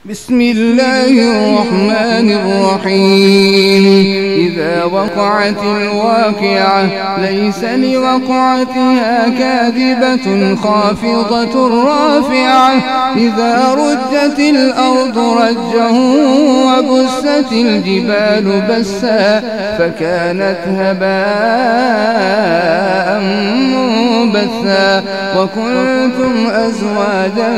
بسم الله الرحمن الرحيم. إذا وقعت الواقعة ليس لوقعتها كاذبة خافضة رافعة. إذا رجت الأرض رجا وبست الجبال بسا فكانت هباء منبثا وكنتم أزواجا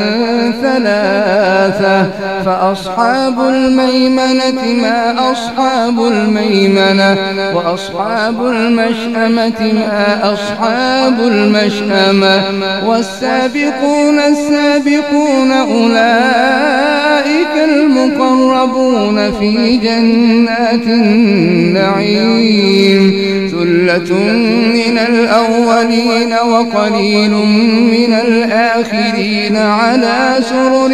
ثلاثة فأصحاب الميمنة ما أصحاب الميمنة وأصحاب المشأمة ما أصحاب المشأمة والسابقون السابقون أولئك المقربون في جنات النعيم. ثلة من الأولين وقليل من الآخرين على سرر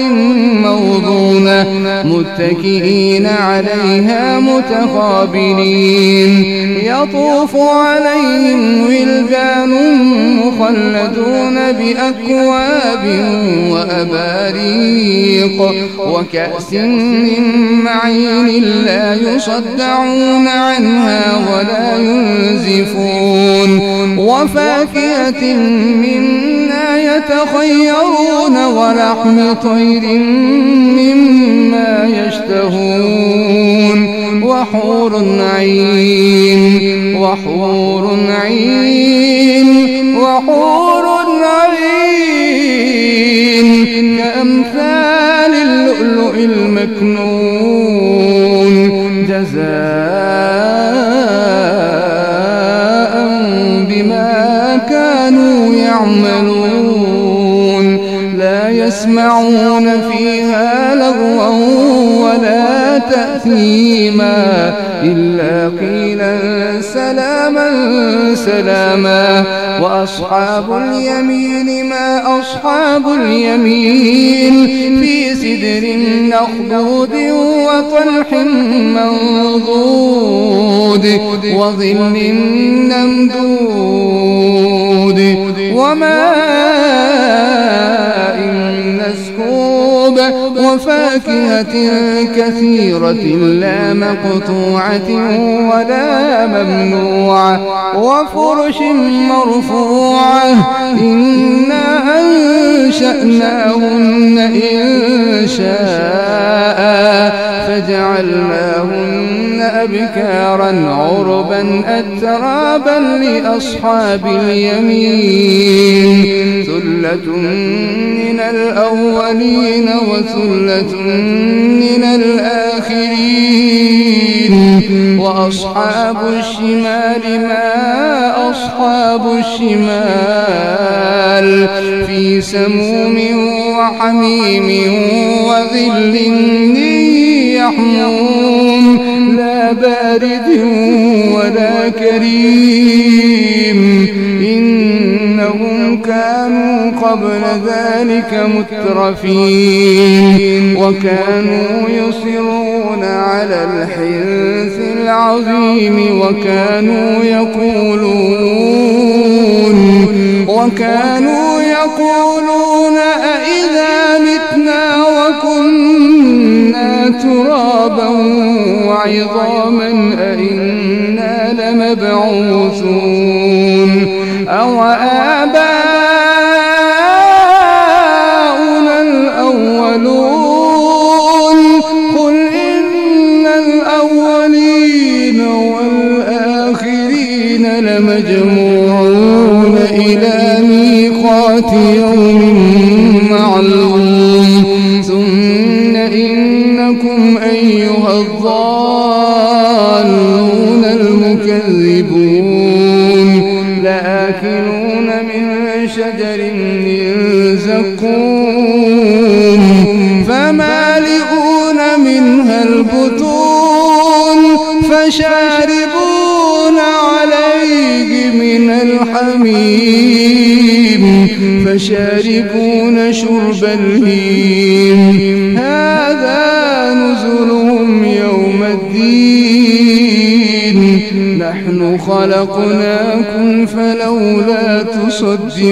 موضونة متكئين عليها متقابلين. يطوف عليهم ولدان مخلدون بأكواب وأباريق وكأس من معين لا يصدعون عنها ولا ينزفون وفاكهة مما يتخيرون ولحم طير مما يشتهون وحور عين وحور عين وحور عين كأمثال اللؤلؤ المكنون جزاء بما كانوا يعملون. لا يسمعون فيها لغوا ولا تأثيما إلا قيلا سلاما سلاما. وأصحاب اليمين ما أصحاب اليمين في سدر مخضود وطلح منضود وظل ممدود وماء مسكوب وفاكهة كثيرة لا مقطوعة ولا ممنوعة وفرش مرفوعة. إنا أنشأناهن إنشاء فجعلناهن أبكارا عربا أترابا لأصحاب اليمين. ثلة من الأولين وثلة من الآخرين. وأصحاب الشمال ما أصحاب الشمال في سموم وحميم وظل يحموم لا بارد ولا كريم. إنهم كانوا قبل ذلك مترفين وكانوا يصرون على الحنث العظيم وكانوا يقولون أإذا متنا وكنا ترابا وعظاما أإنا لمبعوثون أو آباؤنا الأولون. قل إن الأولين والآخرين لمجموعون إلى ميقات يوم معلوم. ثم إنكم أيها الضالون المكذبون لآكلون من شجر من زقوم فمالئون منها البطون فشاربون عليه من الحميم فشاربون شرب الهيم. هذا نزلهم يوم الدين. نحن خلقناكم فلولا تصدقون.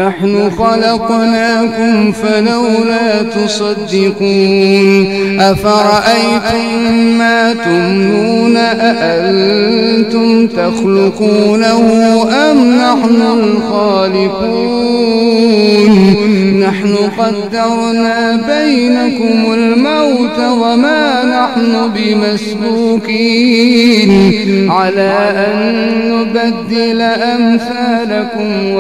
نحن خلقناكم فلولا تصدقون أفرأيتم ما تمنون أأنتم تخلقونه أم نحن الخالقون نحن قدرنا بينكم الموت وما نحن بمسبوقين على أن نبدل أمثالكم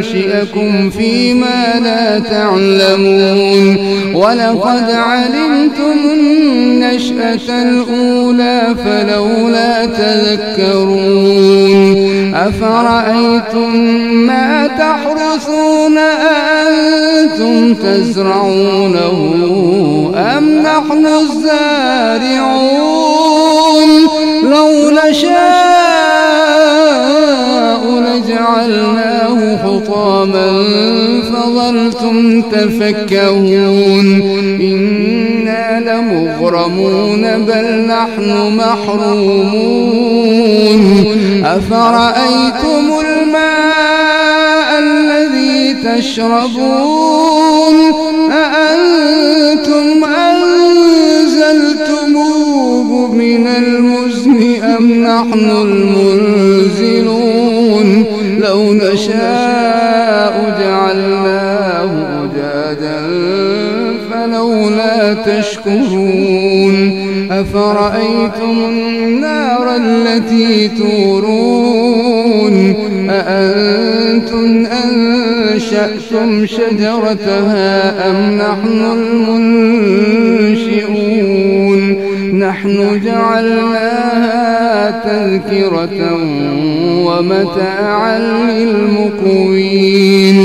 وننشئكم فيما لا تعلمون ولقد علمتم النشأة الأولى فلولا تذكرون أفرأيتم ما تحرثون أأنتم تزرعونه أم نحن الزارعون لو نشاء لجعلناه حطاما فظلتم تفكهون إنا لمغرمون بل نحن محرومون أفرأيتم الماء الذي تشربون أأنتم أنزلتموه من المزن أم نحن المنزلون لو نشاء جعلناه أجاجا فلولا تشكرون أفرأيتم النار التي تورون أأنتم أنشأتم شجرتها أم نحن المنشئون نحن جعلناها تذكرة ومتاعا للمقوين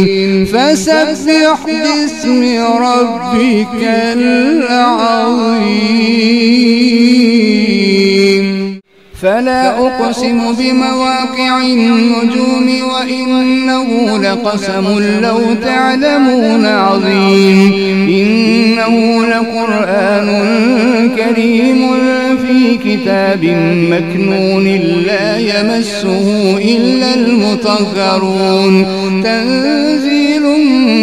فسبح باسم ربك العظيم فلا أقسم بمواقع النجوم وإنه لقسم لو تعلمون عظيم إنه لقرآن كريم في كتاب مكنون لا يمسه إلا المطهرون تنزيل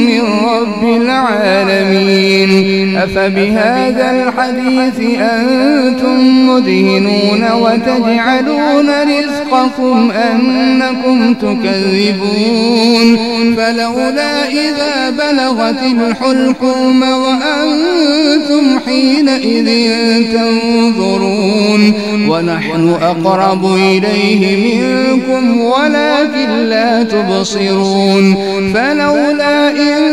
من رب العالمين أفبهذا الحديث أنتم مدهنون وتجعلون رزقكم أنكم تكذبون فلولا إذا بلغت الحلقوم وأنتم حينئذ تنظرون ونحن أقرب إليه منكم ولكن لا تبصرون فلولا إن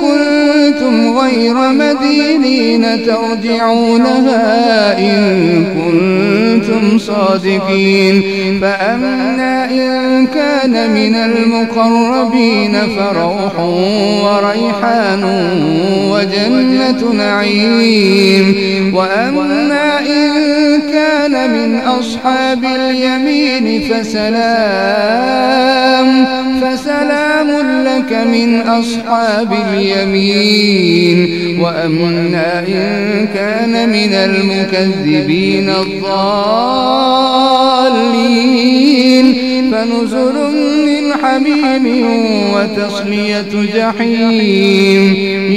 كنتم غير مدينين ترجعونها إن كنتم صادقين فأما إن كان من المقربين فروح وريحان وجنة نعيم وأما إن كان من أصحاب اليمين فسلام لك من أصحاب اليمين وأما إن كان من المكذبين الضالين فنزل من حميم وتصلية جحيم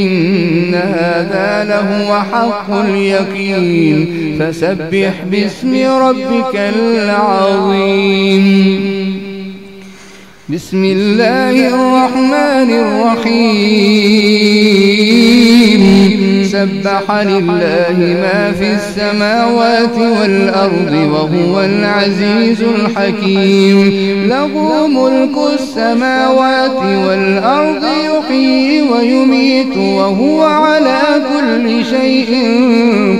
إن هذا لهو حق اليقين فسبح باسم ربك العظيم بسم الله الرحمن الرحيم سبح لله ما في السماوات والأرض وهو العزيز الحكيم له ملك السماوات والأرض يحيي ويميت وهو على كل شيء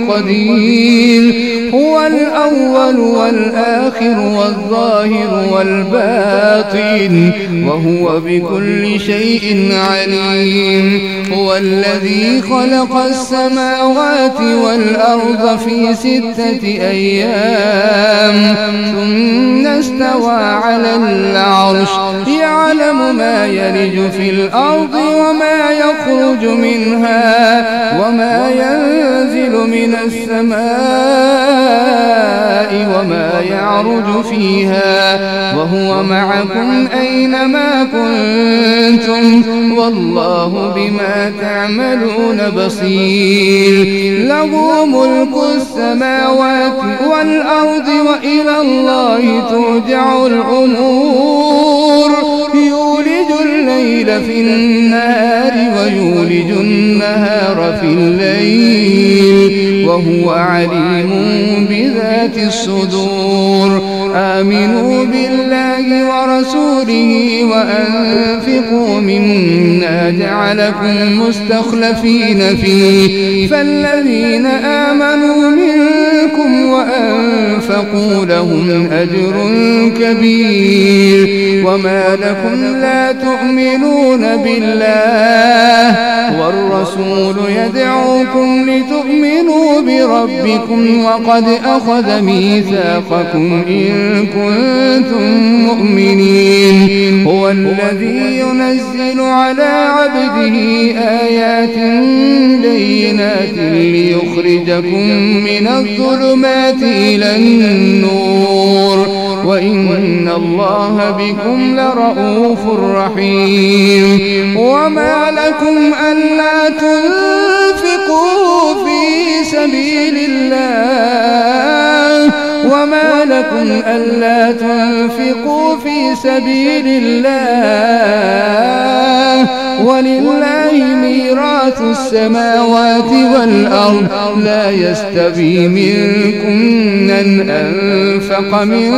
قدير هو الأول والآخر والظاهر والباطن وهو بكل شيء عليم هو الذي خلق السماوات والأرض في 6 أيام ثم استوى على العرش يعلم ما يلج في الأرض وما يخرج منها وما ينزل من السماء وما يعرج فيها وهو معكم أينما كنتم والله بما تعملون بصير. له ملك السماوات والأرض وإلى الله ترجع الأمور. يولج الليل في النهار ويولج النهار في الليل وهو عليم بذات الصدور. آمنوا بالله ورسوله وأنفقوا مما جعلكم مستخلفين فيه فالذين آمنوا منكم وأنفقوا لهم أجر كبير. وما لكم لا تؤمنون بالله والرسول يدعوكم لتؤمنوا بربكم وقد أخذ ميثاقكم إن كنتم مؤمنين. هو الذي ينزل على عبده آيات بينات ليخرجكم من الظلمات إلى النور وإن الله بكم لرؤوف رحيم. وما لكم ألا تنفقوا في سبيل الله في سبيل الله ولله ميراث السماوات والأرض. لا يستوي منكم من أنفق من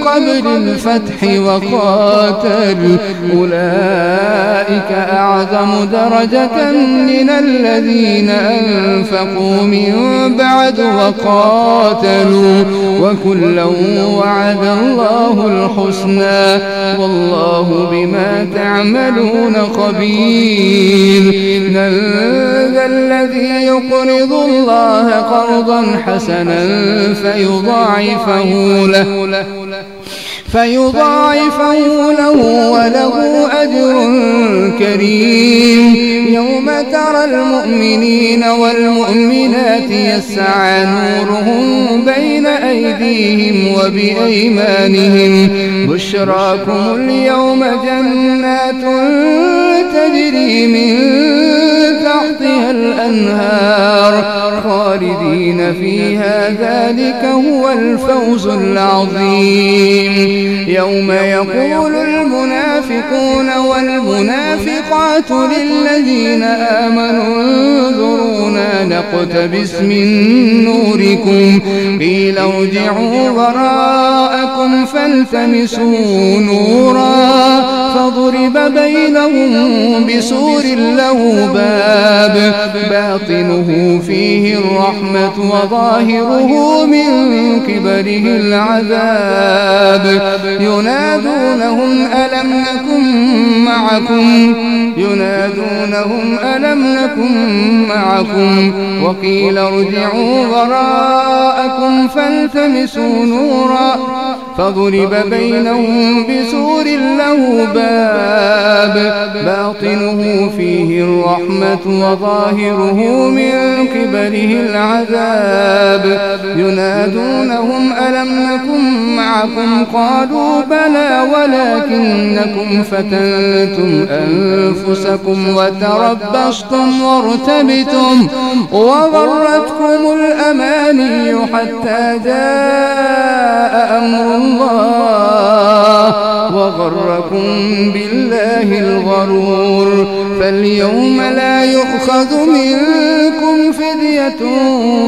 قبل الفتح وقاتل أولئك أعظم درجة من الذين أنفقوا من بعد وقاتلوا وكلا وعد الله الحسنى والله بما تعملون خبير. من ذا الذي يقرض الله قرضا حسنا فيضاعفه له وله أجر كريم. يوم ترى المؤمنين والمؤمنات يسعى نورهم بين أيديهم وبأيمانهم بشراكم اليوم جنات تجري من تحتها الأنهار خالدين فيها ذلك هو الفوز العظيم. يوم يقول المنافقون والمنافقات للذين آمنوا انظرونا نقتبس من نوركم قيل ارجعوا وراءكم فالتمسوا نورا فضرب بينهم بسور له باب باطنه فيه الرحمة وظاهره من قبله العذاب. ينادونهم ألم نكن معكم وقيل ارجعوا وراءكم فالتمسوا نورا فضرب بينهم بسور له باب باطنه فيه الرحمة وظاهره من قبله العذاب. ينادونهم ألم نكن معكم قالوا بلى ولكنكم فتنتم أنفسكم وتربصتم وارتبتم وغرتكم الأماني حتى جاء أمر الله وغركم بالله الغرور. فاليوم لا يؤخذ منكم فدية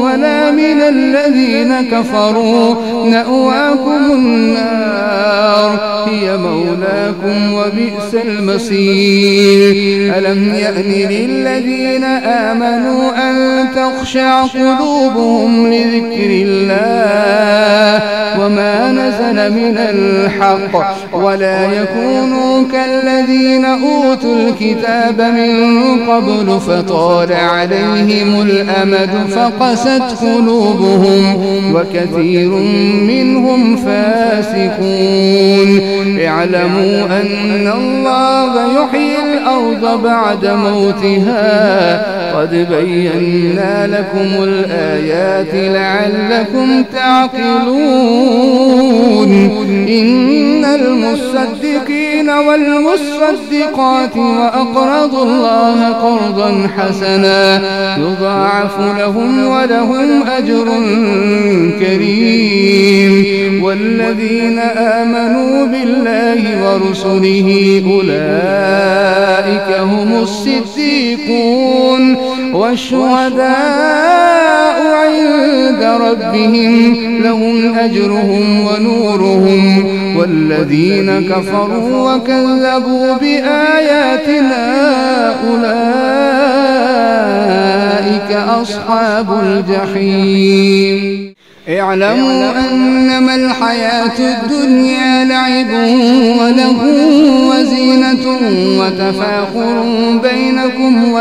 ولا من الذين كفروا مأواكم النار هي مولاكم وبئس المصير. ألم يأن للذين آمنوا أن تخشع قلوبهم لذكر الله وما نزل من الحق ولا يكونوا كالذين أوتوا الكتاب من قبل فطال عليهم الأمد فقست قلوبهم وكثير منهم فاسقون. اعلموا أن الله يحيي الأرض بعد موتها قد بينا بينا لكم الآيات لعلكم تعقلون إن المصدقين والمصدقات وأقرضوا الله قرضا حسنا يضاعف لهم ولهم أجر كريم والذين آمنوا بالله ورسله أولئك هم الصديقون والشهداء عند ربهم لهم أجرهم ونورهم والذين كفروا وكذبوا بآياتنا أولئك أصحاب الجحيم اعلموا أنما الحياة الدنيا لعب وله وزينة وتفاخر بينكم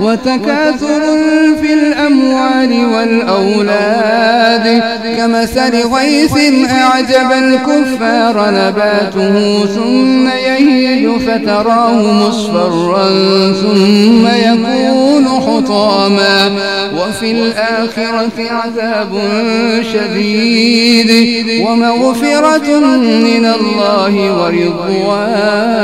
وتكاثر في الأموال والأولاد كمثل غيث أعجب الكفار نباته ثم يهيج فتراه مصفرا ثم يكون حطاما وفي الآخرة عذاب شديد ومغفرة من الله ورضوان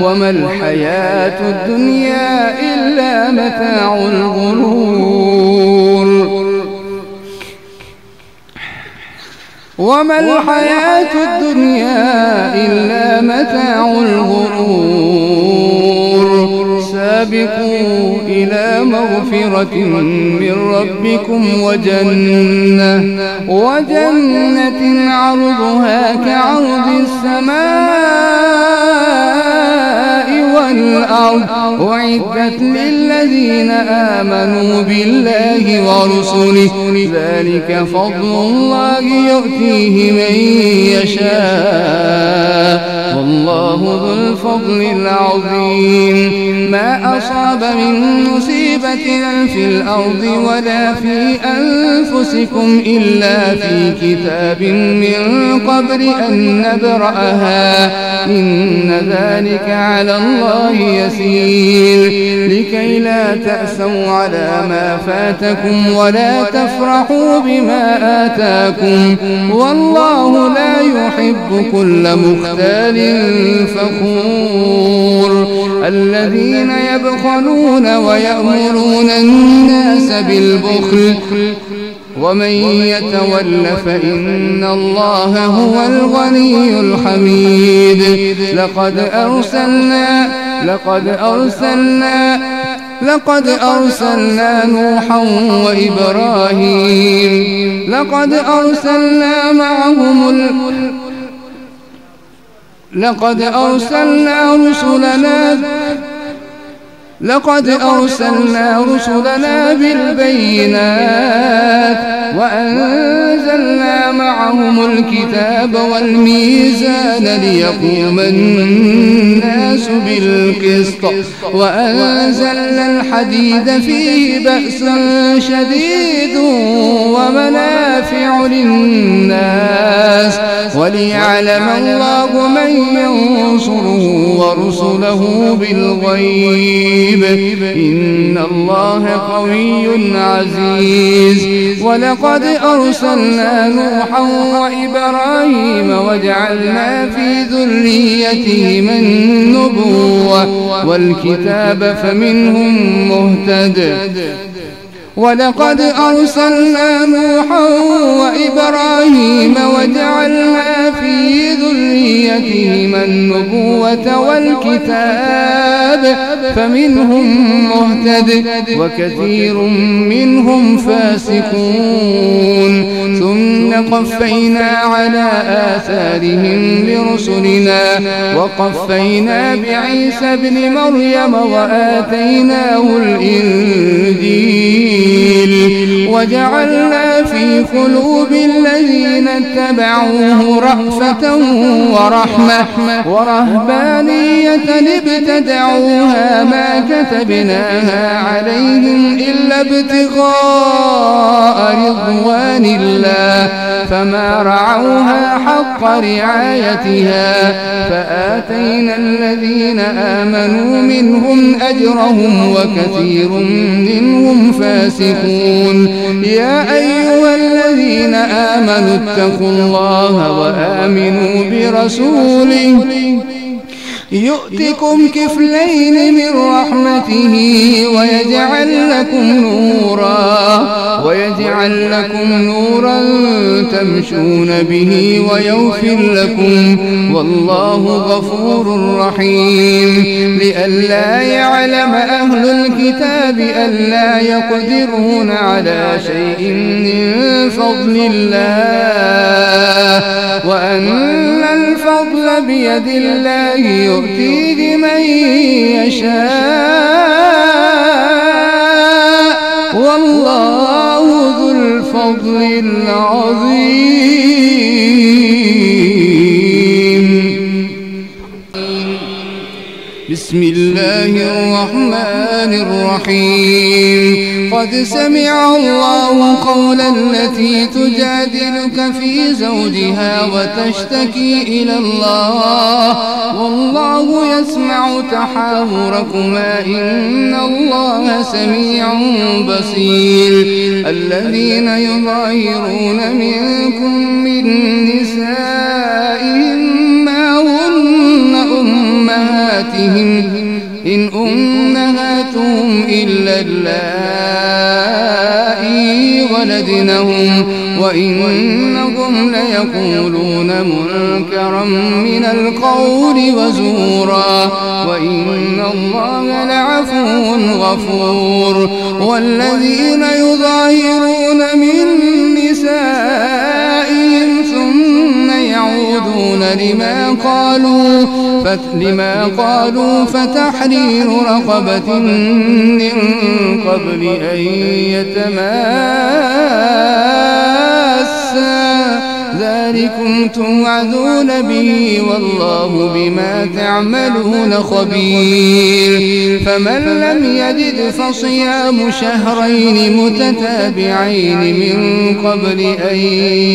وما الحياة الدنيا إلا متاع الغرور وما الحياة الدنيا إلا متاع الغرور سابقوا إلى مغفرة من ربكم وجنة عرضها كعرض السماء والأرض أعدت للذين آمنوا بالله ورسله ذلك فضل الله يؤتيه من يشاء والله ذو الفضل العظيم ما أصاب من مصيبة في الأرض ولا في أنفسكم إلا في كتاب من قبل أن نبرأها إن ذلك على الله يسير لكي لا تأسوا على ما فاتكم ولا تفرحوا بما آتاكم والله لا يحب كل مختال فخور الذين يبخلون ويأمرون الناس بالبخل ومن يتول فإن الله هو الغني الحميد لقد أرسلنا نوحا وإبراهيم لقد أرسلنا رسلنا بالبينات وأنزلنا معهم الكتاب والميزان ليقوم الناس بالقسط وأنزلنا الحديد فيه بأس شديد ومنافع للناس وليعلم الله من ينصره ورسله بالغيب إن الله قوي عزيز ولقد أرسلنا نوحا وإبراهيم وجعلنا في ذريتهما النبوة والكتاب فمنهم مهتد ولقد أرسلنا نوحا وإبراهيم وجعلنا في ذريتهما النبوة والكتاب فمنهم مهتد وكثير منهم فاسقون ثم قفينا على آثارهم برسلنا وقفينا بعيسى ابن مريم وآتيناه الإنجيل وجعلنا في في قلوب الذين اتبعوه رأفة ورحمة ورهبانية ابتدعوها ما كتبناها عليهم إلا ابتغاء رضوان الله فما رعوها حق رعايتها فآتينا الذين آمنوا منهم أجرهم وكثير منهم فاسقون. يا أيها الذين آمنوا اتقوا الله وآمنوا برسوله يؤتكم كفلين من رحمته ويجعل لكم نورا تمشون به ويغفر لكم والله غفور رحيم. لئلا يعلم أهل الكتاب ألا يقدرون على شيء من فضل الله وأن الفضل بيد الله يؤتيه من يشاء والله ذو الفضل العظيم. بسم الله الرحمن الرحيم. قد سمع الله قول التي تجادلك في زوجها وتشتكي إلى الله والله يسمع تحاوركما إن الله سميع بصير. الذين يظاهرون منكم من نسائهم ما هن أمهاتهم إن أمهاتهم إلا اللائي ولدنهم وإنهم ليقولون منكرا من القول وزورا وإن الله لعفو غفور. والذين يظاهرون من نسائهم ثم يعودون لما قالوا فتحرير رقبة من قبل أن يتماسا ذلكم توعدون به والله بما تعملون خبير. فمن لم يجد فصيام شهرين متتابعين من قبل أن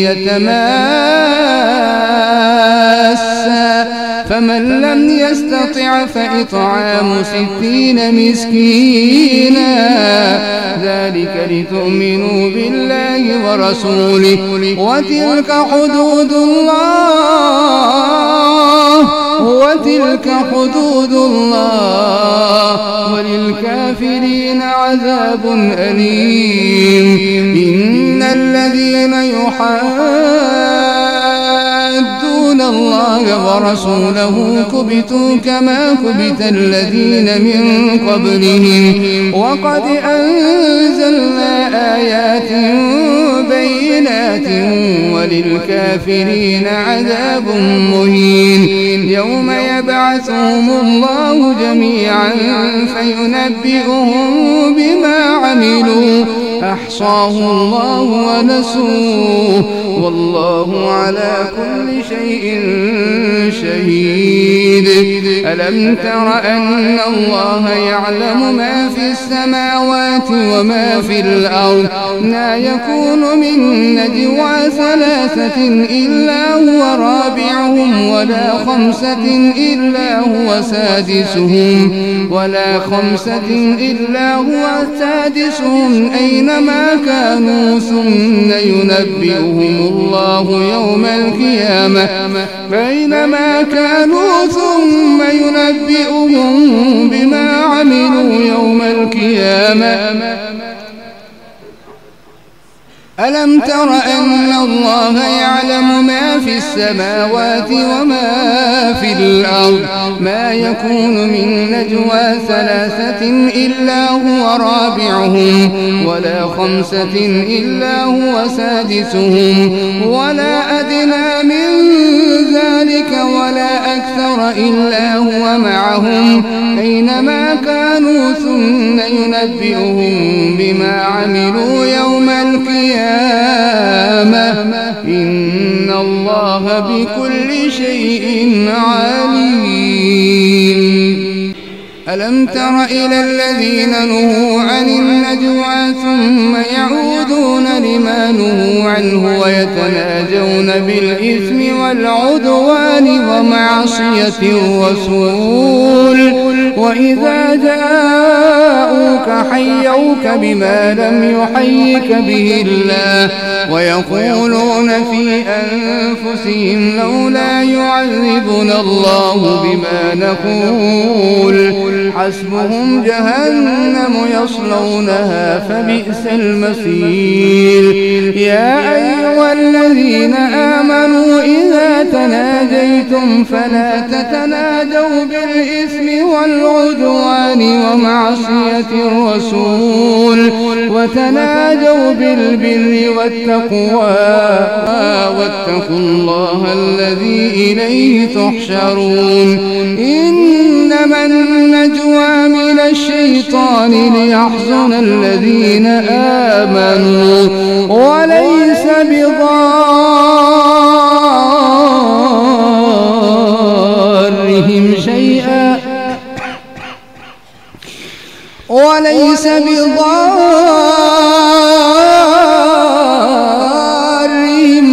يتماسا فمن لم يستطع فإطعام 60 مسكينا ذلك لتؤمنوا بالله ورسوله وتلك حدود الله وللكافرين عذاب أليم. إن الذين يحادون الله ورسوله كبتوا كما كبت الذين من قبلهم وقد أنزلنا آيات بينات وللكافرين عذاب مهين. يوم يبعثهم الله جميعا فينبئهم بما عملوا أحصاه الله ونسوه والله على كل شيء شهيد. ألم تر أن الله يعلم ما في السماوات وما في الأرض ما يكون من نجوى 3 إلا هو رابعهم ولا 5 إلا هو سادسهم أينما كانوا ثم ينبئهم الله يوم القيامة بما عملوا يوم القيامة. ألم تر أن الله يعلم ما في السماوات وما في الأرض ما يكون من نجوى 3 إلا هو رابعهم ولا 5 إلا هو سادسهم ولا أدنى من ذلك ولا أكثر إلا هو معهم أينما كانوا ثم ينبئهم بما عملوا يوم القيامة. الله بكل شيء عليم. ألم تر إلى الذين نهوا عن النجوى ثم يعودون لما نهوا عنه ويتناجون بالإثم والعدوان ومعصية الرسول وإذا جاءوك حيوك بما لم يحيك به الله ويقولون في أنفسهم لولا يعذبنا الله بما نقول حسبهم جهنم يصلونها فبئس المصير. يا أيها الذين آمنوا إذا تناجيتم فلا تتناجوا بالإثم والعدوان ومعصية الرسول وتناجوا بالبر والتقوى واتقوا الله الذي إليه تحشرون. إنما النجوى من الشيطان ليحزن الذين آمنوا وليس بضارهم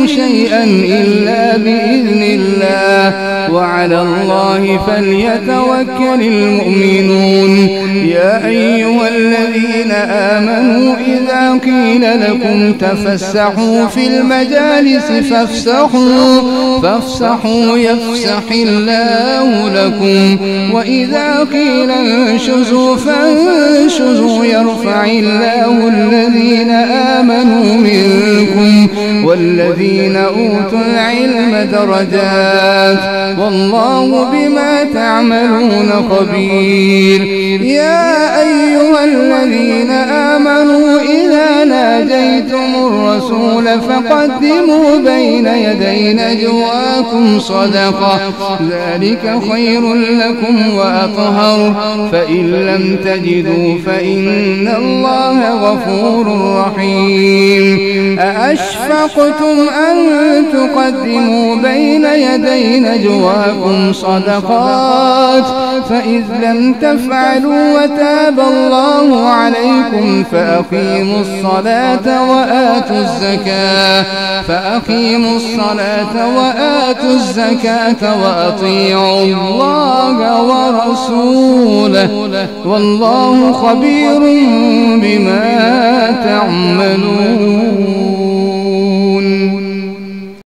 شيئا إلا بإذن الله وعلى الله فليتوكل المؤمنون. يا أيها الذين آمنوا إذا قيل لكم تفسحوا في المجالس فافسحوا يفسح الله لكم وإذا قيل انشزوا فانشزوا يرفع الله الذين آمنوا منكم والذين أوتوا العلم درجات والله بما تعملون خبير. يا أيها الذين آمنوا إذا ناجيتم الرسول فقدموا بين يدي نجواكم صدقة ذلك خير لكم وأطهر فإن لم تجدوا فإن الله غفور رحيم. أأشفقتم أن تقدموا بين يدي نجواكم صدقات فإذ لم تفعلوا وتاب الله عليكم فأقيموا الصلاة وآتوا الزكاة وأطيعوا الله ورسوله والله خبير بما تعملون.